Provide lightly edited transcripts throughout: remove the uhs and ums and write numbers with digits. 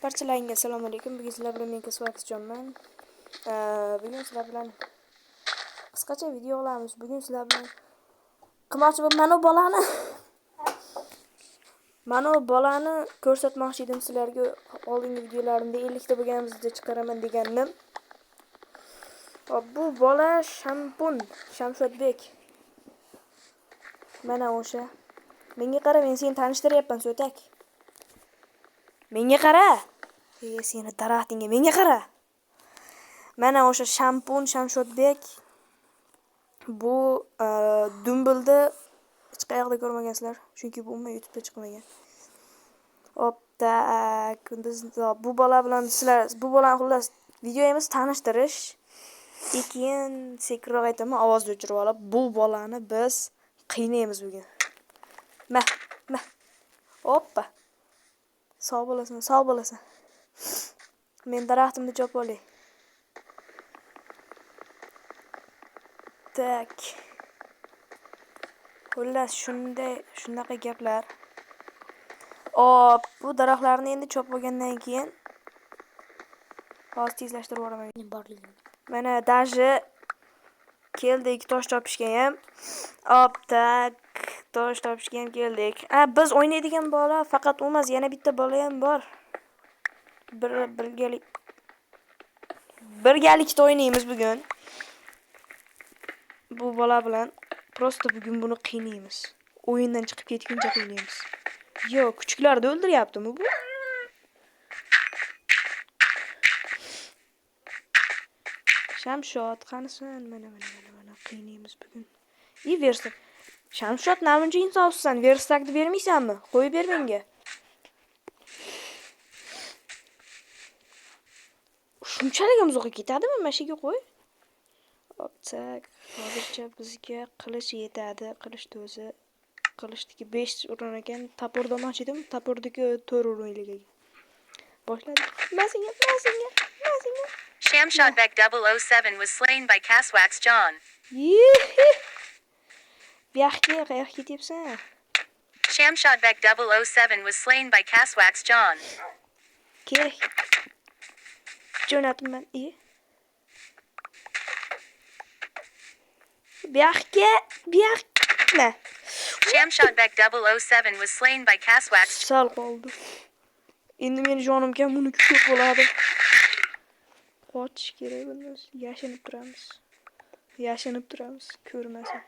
Barchalarga assalomu alaykum. Bugun sizlar bilan men Kasvakisjonman. Bugun sizlar bilan qisqacha video olamiz. Bugun sizlar bilan qilmoqchi bo'lib mana bolani ko'rsatmoqchi edim sizlarga. Oldingi videolarimda 50 ta bo'lganimizda chiqaraman degandim. Bu bola Shamshodbek. Mana o'sha. Menga qara, men seni tanishtiryapman, So'tak. Menga qara. Seni daraxtingga menga qara. Mana o'sha Shamshodbek. Bu Dumbilni hech qayerda ko'rmagansizlar, chunki bu umuman YouTube'da chiqmagan. Bu bola bilan sizlar xullas videomiz tanishtirish. Keyin sekinroq aytaman, ovozni o'chirib olib, bu bolani biz qiynaymiz bugun. Hoppa. Sog' bo'lasan. Men daraxtimni chopib olay. Tak. Xullas shunaqa gaplar. Bu daraxtlarni endi chopib olgandan keyin hozir tezlashtirib yuboraman. Mana daji keldik tosh topishga ham. Tak. Tosh topishga ham keldik. Biz o'ynaydigan bola faqat u emas, yana bitta bola ham bor. Birgalikda o'ynaymiz bugun. Bu bola bilan prosta bugun buni qiynaymiz. O'yindan chiqib ketguncha qiynaymiz. Yo'q, kuchuklarni o'ldiryaptimi bu? Shamshod, qanisan? Mana qiynaymiz bugun. Versak. Shamshod, namuncha insofsisan? Versakni bermaysanmi? Qo'yib ber menga. Shunchalik ham uzoqqa ketadimi? Mashiga qo'y. Tak. Hozircha bizga qilich yetadi. Qilichni o'zi qilichniki 5 urin ekan. Tapor olmoqchi edim. Tapordagi 4 urinligiga. Boshladik. Masinga. Shamshodbek 007 was slain by Kaswax John. Qayerga ketyapsan? Shamshodbek 007 was slain by Kaswax John. Kerak. Jo'natman. Buyoqqa. Shamshodbek 007 was slain by Kaswax. Sal qoldi. Endi meni jonim kam, buni ko'p bo'ladi. Qochish kerak bundan. Yashinib turamiz. Ko'rmasin.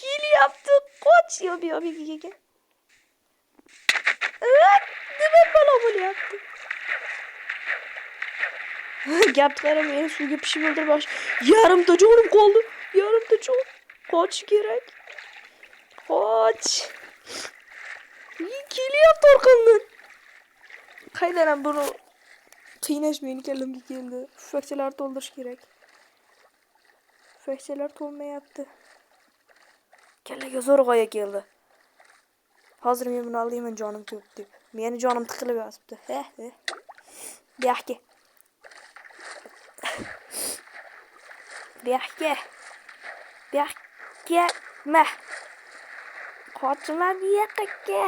Kelyapti. Qoch. Yo'q. Nima balo bo'lyapti? Gapni qara, meni suvga pishib o'ldirmoqchi. Yarimta jonim qoldi. Qoch kerak. Qoch. Kelyapti orqamdan. Qaydan ham buni qiynash meni kallamga keldi. Fakchalar to'ldirish kerak. Fakchalar to'lmayapti. Kallaga zo'r g'oya keldi. Hozir men buni olayman, jonim ko'p deb. Meni jonim tiqilib yotibdi. Buyoqqa. Qochma buyoqqa.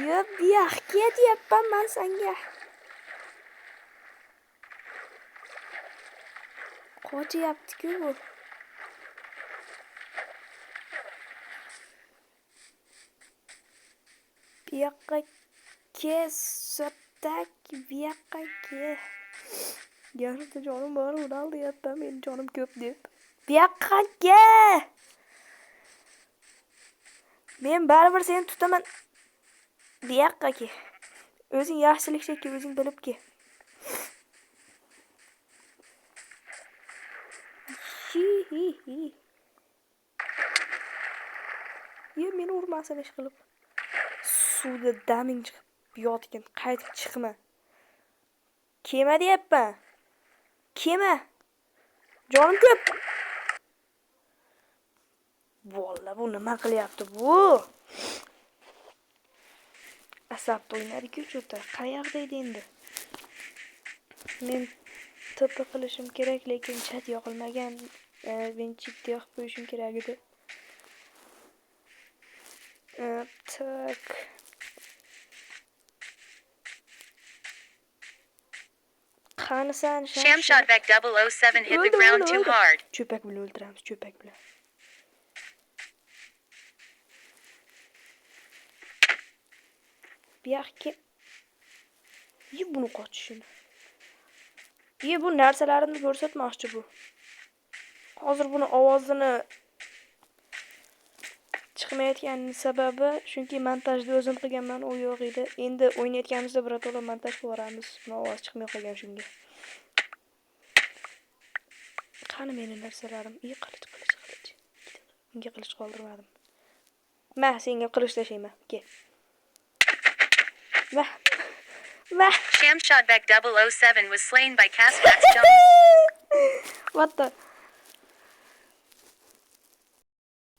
Yo'q, buyoqqa deyapman men senga. Qochyapti-ku bu. Buyoqqa So'tak, buyoqqa. Yarimta jonim bor, uni aldayapman, men jonim ko'p deb. Buyoqqa. Men baribir seni tutaman. Buyoqqa. O'zing yaxshilikcha, o'zing bilib ke. Meni urmasin ish qilib. Suvda daming chiqib yotgan, qaytib chiqma. Kema deyapman. Kema. Jonim ko'p. Vallahi bu nima qilyapti bu? Asabda o'ynadi-ku cho'ta. Qayerda edi endi? Men to'pi qilishim kerak, lekin chat yoqilmagan. Men chitda yoqib qo'yishim kerak edi. Tak. Qani sen Shamshadbek 007 hit the ground too hard. Cho'pak bilan o'ldiramiz, cho'pak bilan. Bu yoqqa. Buni qochishini. Bu narsalarini ko'rsatmoqchi bu. Hozir buni ovozini chiqmayotganining sababi chunki montajni o'zim qilganman, u yo'q edi. Endi o'ynayotganimizda birato'la montaj qilib yuboramiz. Buni ovoz chiqmay qolgan shunga. Qani meni narsalarim? Qilich. Unga qilich qoldirmadim. Ma, senga qilich tashlayman. Kel. Va. Shamshadbek 007 was slain by Caswax John. What the